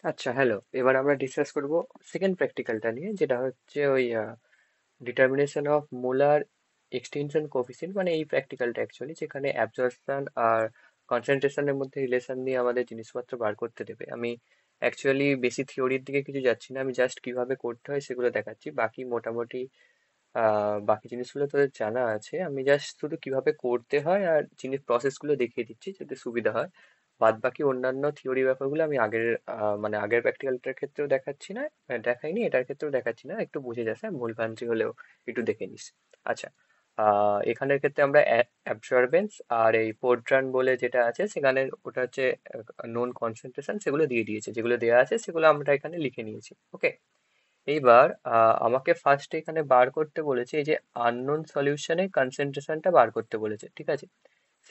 আচ্ছা, হ্যালো। এবার আমরা ডিসকাস করব সেকেন্ড প্র্যাকটিক্যালটা নিয়ে, যেটা হচ্ছে ওই determination of molar extension coefficient, মানে এই প্র্যাকটিক্যালটা অ্যাকচুয়ালি, যেখানে অ্যাবজর্পশন আর কনসেন্ট্রেশনের মধ্যে রিলেশন নিয়ে আমাদের জিনিসপত্র বার করতে দেবে। আমি অ্যাকচুয়ালি বেশি থিওরির দিকে কিছু যাচ্ছি না, আমি জাস্ট কিভাবে করতে হয় সেগুলো দেখাচ্ছি। বাকি মোটামুটি বাকি জিনিসগুলো তোদের জানা আছে, আমি জাস্ট শুধু কিভাবে করতে হয় আর জিনিস প্রসেসগুলো দেখিয়ে দিচ্ছি যাতে সুবিধা হয়। বাদ বাকি অন্যান্য থিওরি ব্যাপারগুলো আমি আগের মানে আগের প্র্যাকটিক্যালটার ক্ষেত্রেও দেখাচ্ছি না, দেখাইনি, এটার ক্ষেত্রেও দেখাচ্ছি না, একটু বুঝে যাস, হ্যাঁ, ভুলভ্রান্তি হলেও একটু দেখে নিস। আচ্ছা, এখানের ক্ষেত্রে আমরা অ্যাবসর্বেন্স আর এই পোর্ট্রান বলে যেটা আছে সেখানে, ওটা হচ্ছে নোন কনসেন্ট্রেশন, সেগুলো দিয়ে দিয়েছে, যেগুলো দেওয়া আছে সেগুলো আমরা এখানে লিখে নিয়েছি। ওকে, এইবার আমাকে ফার্স্ট এখানে বার করতে বলেছে এই যে আননোন সলিউশনে কনসেন্ট্রেশনটা বার করতে বলেছে, ঠিক আছে।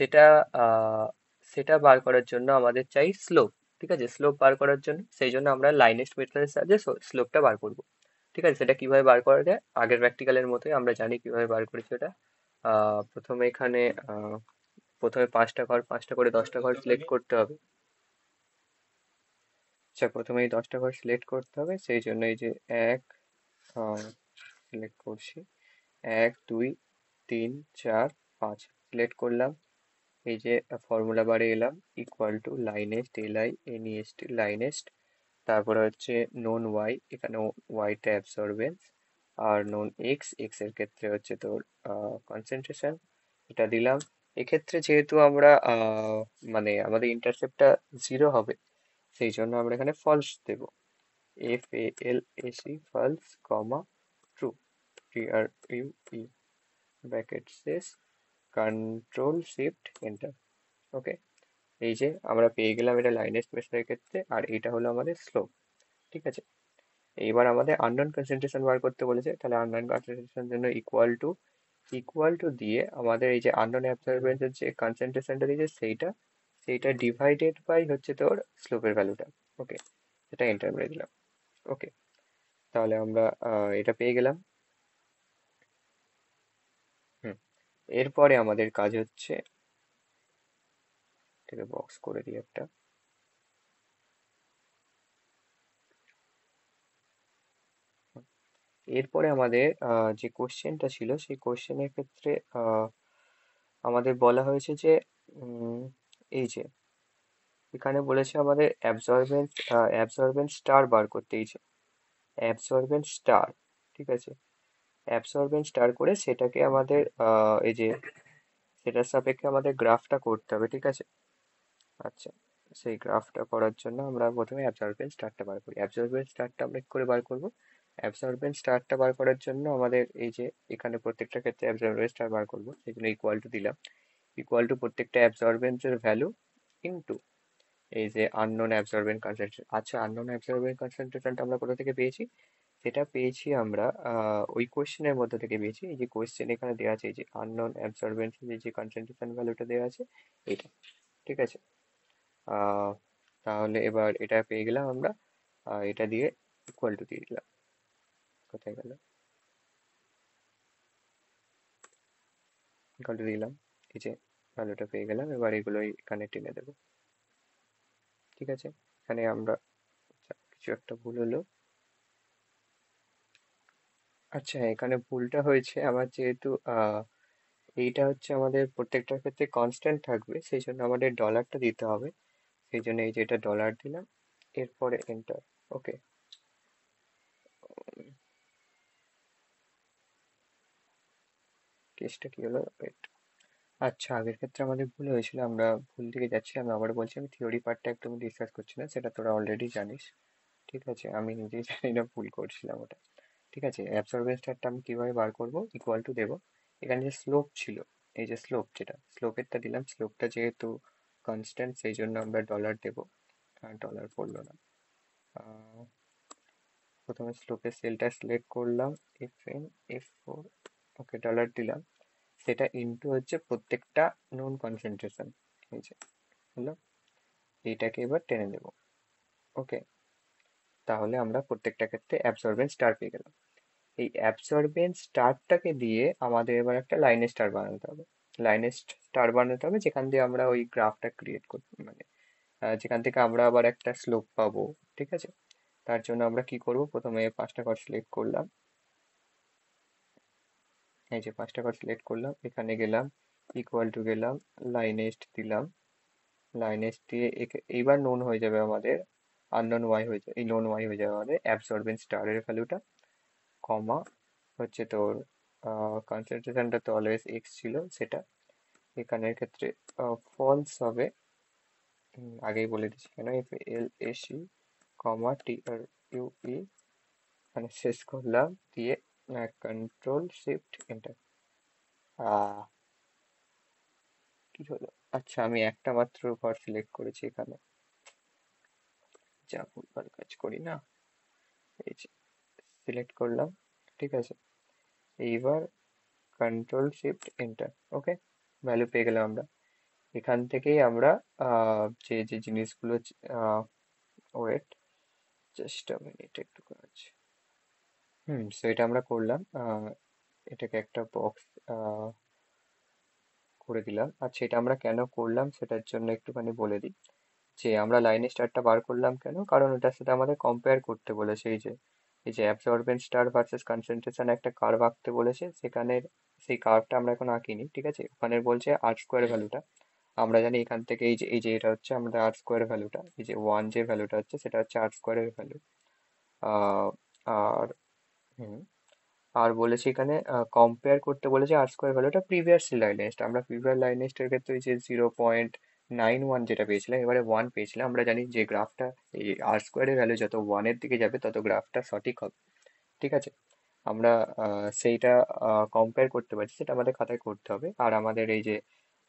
সেটা আহ, সেটা বার করার জন্য আমাদের চাই স্লোপ। ঠিক আছে, স্লোপ বার করার জন্য সেই জন্য আমরা লাইনেস্ট মেথডের সাহায্যে স্লোপটা বার করব। ঠিক আছে, সেটা কিভাবে বার করা যায়, আগের প্র্যাকটিক্যালের মতোই আমরা জানি কিভাবে বার করেছি ওটা। প্রথমে এখানে প্রথমে 5টা ঘর, 5টা করে 10টা ঘর সিলেক্ট করতে হবে। আচ্ছা, প্রথমে এই 10টা ঘর সিলেক্ট করতে হবে, সেই জন্য এই যে এক সিলেক্ট করছি, 1 2 3 4 5 সিলেক্ট করলাম। এই যে ফর্মুলা বারে এলাম, equal to LINEST, L I N E S T, LINEST. তারপরে হচ্ছে নোন ওয়াই, এখানে ওয়াইটা অ্যাবসর্বেন্স, আর নোন এক্স, এক্স এর ক্ষেত্রে হচ্ছে তোর কনসেন্ট্রেশন, এটা দিলাম। এক্ষেত্রে যেহেতু আমরা মানে আমাদের ইন্টারসেপ্টটা 0 হবে, সেই জন্য আমরা এখানে ফলস দেব, FALSE, ফলস, কমা, ট্রু, TRUE, ব্র্যাকেট শেষ, কন্ট্রোল শিফট এন্টার। ওকে, এই যে আমরা পেয়ে গেলাম এটা লাইনের স্পেসের ক্ষেত্রে, আর এটা হলো আমাদের স্লোপ। ঠিক আছে, এইবার আমাদের আননোন কনসেন্ট্রেশন বার করতে বলেছে, তাহলে আননোন কনসেন্ট্রেশন জন্য ইকুয়াল টু দিয়ে আমাদের এই যে আননোন অ্যাবসর্বেন্সের যে কনসেন্ট্রেশনটা দিয়েছে সেইটা, সেইটা ডিভাইডেড বাই হচ্ছে তোর স্লোপের ভ্যালুটা। ওকে, সেটা এন্টার মেরে দিলাম। ওকে, তাহলে আমরা এটা পেয়ে গেলাম। হুম, এরপরে আমাদের কাজ হচ্ছে, এটাকে বক্স করে দিই একটা। এরপরে আমাদের যে কোশ্চেনটা ছিল সেই কোশ্চেনের ক্ষেত্রে আহ, আমাদের বলা হয়েছে যে উম, এই যে এখানে বলেছে আমাদের অ্যাবসর্বেন্স স্টার বার করতে, এই যে অ্যাবসর্বেন্স স্টার। ঠিক আছে, অ্যাবসর্বেন্স স্টার করে সেটাকে আমাদের এই যে সেটার সাপেক্ষে আমাদের গ্রাফটা করতে হবে। ঠিক আছে, আচ্ছা, সেই গ্রাফটা করার জন্য আমরা প্রথমে অ্যাবসর্বেন্স স্টারটা বার করি। অ্যাবসর্বেন্স স্টারটা আমরা কি করে বার করব, অ্যাবসর্বেন্স স্টারটা বার করার জন্য আমাদের এই যে এখানে প্রত্যেকটা ক্ষেত্রে অ্যাবসর্বেন্স স্টার বার করবো, সেই জন্য ইকুয়াল টু দিলাম, ইকুয়াল টু প্রত্যেকটা অ্যাবসর্বেন্সের ভ্যালু ইনটু এই যে আননোন অ্যাবসর্বেন্ট কনসেন্ট্রেশন। আচ্ছা, আননোন অ্যাবসর্বেন্ট কনসেন্ট্রেশনটা আমরা কোথা থেকে পেয়েছি, সেটা পেয়েছি আমরা ওই কোয়েশ্চেনের মধ্যে থেকে পেয়েছি। এই যে কোয়েশ্চেন এখানে দেওয়া আছে, এই যে আননোন অ্যাবসর্বেন্স যে কনসেন্ট্রেশন ভ্যালুটা দেওয়া আছে, এটা। ঠিক আছে, আহ তাহলে এবার এটা পেয়ে গেলাম আমরা, এটা দিয়ে ইকুয়াল টু দিয়ে দিলাম। কোথায় গেল, ইকুয়াল টু দিলাম, এই যে ভ্যালুটা পেয়ে গেলাম। এবার এগুলো এখানে টেনে দেবো। ঠিক আছে, এখানে আমরা, আচ্ছা, কিছু একটা ভুল হলো। আচ্ছা, এখানে ভুলটা হয়েছে আমার, যেহেতু এইটা হচ্ছে আমাদের প্রত্যেকটার ক্ষেত্রে কনস্ট্যান্ট থাকবে, সেই জন্য আমাদের ডলারটা দিতে হবে। সেই জন্য এই যে এটা ডলার দিলাম, এরপরে এন্টার। ওকে, কেসটা কি হলো, wait। আচ্ছা, আগের ক্ষেত্রে আমাদের ভুল হয়েছিল, আমরা ভুল দিকে যাচ্ছি। আমি আবার বলছি, আমি থিওরি পার্টটা একদম ডিসকাস করছি না, সেটা তোরা অলরেডি জানিস। ঠিক আছে, আমি নিজেই জানি না ভুল করছিলাম ওটা। ঠিক আছে, অ্যাবসর্বেন্স স্টারটা আমি কিভাবে বার করব, ইকুয়াল টু দেবো, এখানে যে স্লোপ ছিল, এই যে স্লোপ, যেটা স্লোপেরটা দিলাম, স্লোপটা যেহেতু কনস্ট্যান্ট সেই জন্য আমরা ডলার দেবো। ডলার পড়লো না। আহ, প্রথমে স্লোপের সেলটা সিলেক্ট করলাম, F4, ওকে, ডলার দিলাম, সেটা ইনটু হচ্ছে প্রত্যেকটা নোন কনসেন্ট্রেশন, এই যে হলো, এইটাকে এবার টেনে দেবো। ওকে, তাহলে আমরা প্রত্যেকটা ক্ষেত্রে অ্যাবসর্বেন্স স্টার পেয়ে গেলাম। এই অ্যাবসর্বেন্স স্টারটাকে দিয়ে আমাদের এবার একটা লাইনের স্টার বানাতে হবে। লাইনের স্টার বানাতে হবে যেখান দিয়ে আমরা ওই গ্রাফটা ক্রিয়েট করতে, মানে যেখান থেকে আমরা আবার একটা স্লোপ পাবো। ঠিক আছে, তার জন্য আমরা কি করব, প্রথমে পাঁচটা ঘর সিলেক্ট করলাম। এই যে পাঁচটা ঘর সিলেক্ট করলাম, এখানে গেলাম, ইকুয়াল টু গেলাম, লাইনেস্ট দিলাম। লাইনেস্ট দিয়ে এইবার নোন হয়ে যাবে আমাদের, আননোন ওয়াই হয়ে যাবে, এই নোন ওয়াই হয়ে যাবে আমাদের অ্যাবসর্বেন্স স্টারের ভ্যালুটা, কমা হচ্ছে তোর কনসেন্ট্রেশনটা তো অলওয়েজ এক্স ছিল সেটা, এখানের ক্ষেত্রে ফলস হবে। আগেই বলে দিচ্ছি কেন, F L AC comma T are U E, মানে শেষ করলাম দিয়ে কন্ট্রোল শিফট এন্টার। কি হলো, আচ্ছা আমি একটা মাত্র ঘর সিলেক্ট করেছি এখানে, যা ভুলভাল কাজ করি না। এই যে সিলেক্ট করলাম, ঠিক আছে, এইবার কন্ট্রোল শিফট এন্টার। ওকে, ভ্যালু পেয়ে গেলাম আমরা। এখান থেকেই আমরা যে যে জিনিসগুলো, ওয়েট, জাস্ট আ মিনিট, একটু কাজ। সো এটা আমরা করলাম, এটাকে একটা বক্স করে দিলাম। আচ্ছা, এটা আমরা কেন করলাম সেটার জন্য একটুখানি বলে দিই, যে আমরা লাইনের স্টারটা বার করলাম কেন, কারণ ওটার সাথে আমাদের কম্পেয়ার করতে বলেছে। এই যে অ্যাবসর্বেন্ট স্টার ভার্সেস কনসেন্ট্রেশন একটা কার্ভ আঁকতে বলেছে, সেখানে সেই কার্ভটা আমরা এখন আঁকিনি, ঠিক আছে, ওখানে বলছে আর স্কোয়ার ভ্যালুটা। আমরা জানি এখান থেকে এই যে এটা হচ্ছে আমাদের আর স্কোয়ার ভ্যালুটা, এই যে ওয়ান যে ভ্যালুটা হচ্ছে সেটা হচ্ছে আর স্কোয়ারের ভ্যালু। আর হুম আর বলেছে এখানে কম্পেয়ার করতে বলেছে আর স্কোয়ার ভ্যালুটা প্রিভিয়াস লাইনেস্ট। আমরা প্রিভিয়াস লাইনেস্টের ক্ষেত্রে ওই যে 0.91 যেটা পেয়েছিলাম, এবারে ওয়ান পেয়েছিলাম। আমরা জানি যে গ্রাফটা, এই আর স্কোয়ারের ভ্যালু যত ওয়ানের দিকে যাবে তত গ্রাফটা সঠিক হবে। ঠিক আছে, আমরা সেইটা কম্পেয়ার করতে পারছি, সেটা আমাদের খাতায় করতে হবে। আর আমাদের এই যে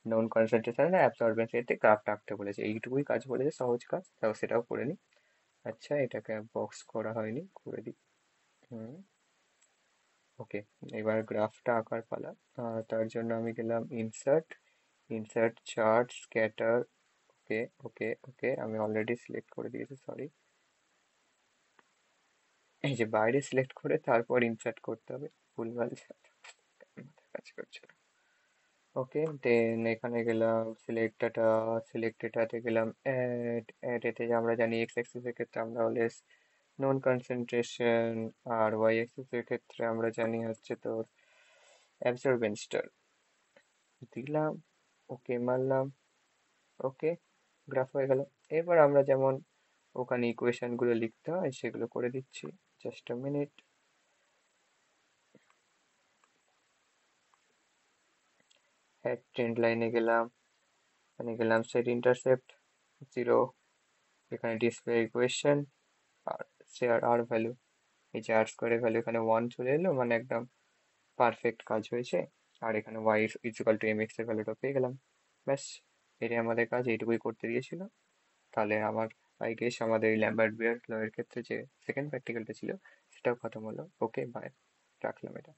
নন কনসেন্ট্রেশন না অ্যাবসর্বেন্স, এতে গ্রাফটা আঁকতে বলেছে, এইটুকুই কাজ বলেছে, সহজ কাজ, তাও সেটাও করে নিই। আচ্ছা, এটাকে বক্স করা হয়নি, করে দিই। হুম ওকে, এবার গ্রাফটা আঁকার পালা। তার জন্য আমি গেলাম ইনসার্ট, ইনসার্ট চার্ট স্ক্যাটার। ওকে ওকে ওকে, আমি অলরেডি সিলেক্ট করে দিয়েছি, সরি। এই যে বাইরে সিলেক্ট করে তারপর ইনসার্ট করতে হবে, ভুলভাল মাথায় কাজ করছে না। ওকে, দেন এখানে গেলাম সিলেক্ট ডাটা, সিলেক্ট ডাটাতে গেলাম অ্যাড, অ্যাড এতে আমরা জানি এক্স অ্যাক্সিসের ক্ষেত্রে আমরা অলওয়েজ নন কনসেন্ট্রেশন, আর ওয়াই অ্যাক্সিসের ক্ষেত্রে আমরা জানি হচ্ছে তোর অ্যাবসর্বেন্সটা দিলাম। ওকে মারলাম, ওকে, গ্রাফ হয়ে গেল। এবার আমরা যেমন ওখানে ইকুয়েশন গুলো লিখতে হয় সেগুলো করে দিচ্ছি, জাস্ট আ মিনিট। হ্যাঁ, ট্রেন্ড লাইনে গেলাম, এখানে গেলাম সেট ইন্টারসেপ্ট 0, এখানে ডিসপ্লে ইকুয়েশন, আর শেয়ার আর ভ্যালু, এই যে আর স্কোয়ারের ভ্যালু এখানে ওয়ান চলে এলো, মানে একদম পারফেক্ট কাজ হয়েছে। আর এখানে Y equal to M X এর ভ্যালুটা পেয়ে গেলাম। ব্যাস, এটাই আমাদের কাজ, এইটুকুই করতে দিয়েছিল। তাহলে আমার আই গেস আমাদের এই ল্যাম্বার্ট বেয়ার ল এর ক্ষেত্রে যে সেকেন্ড প্র্যাকটিক্যালটা ছিল সেটাও খতম হলো। ওকে, বাই, রাখলাম এটা।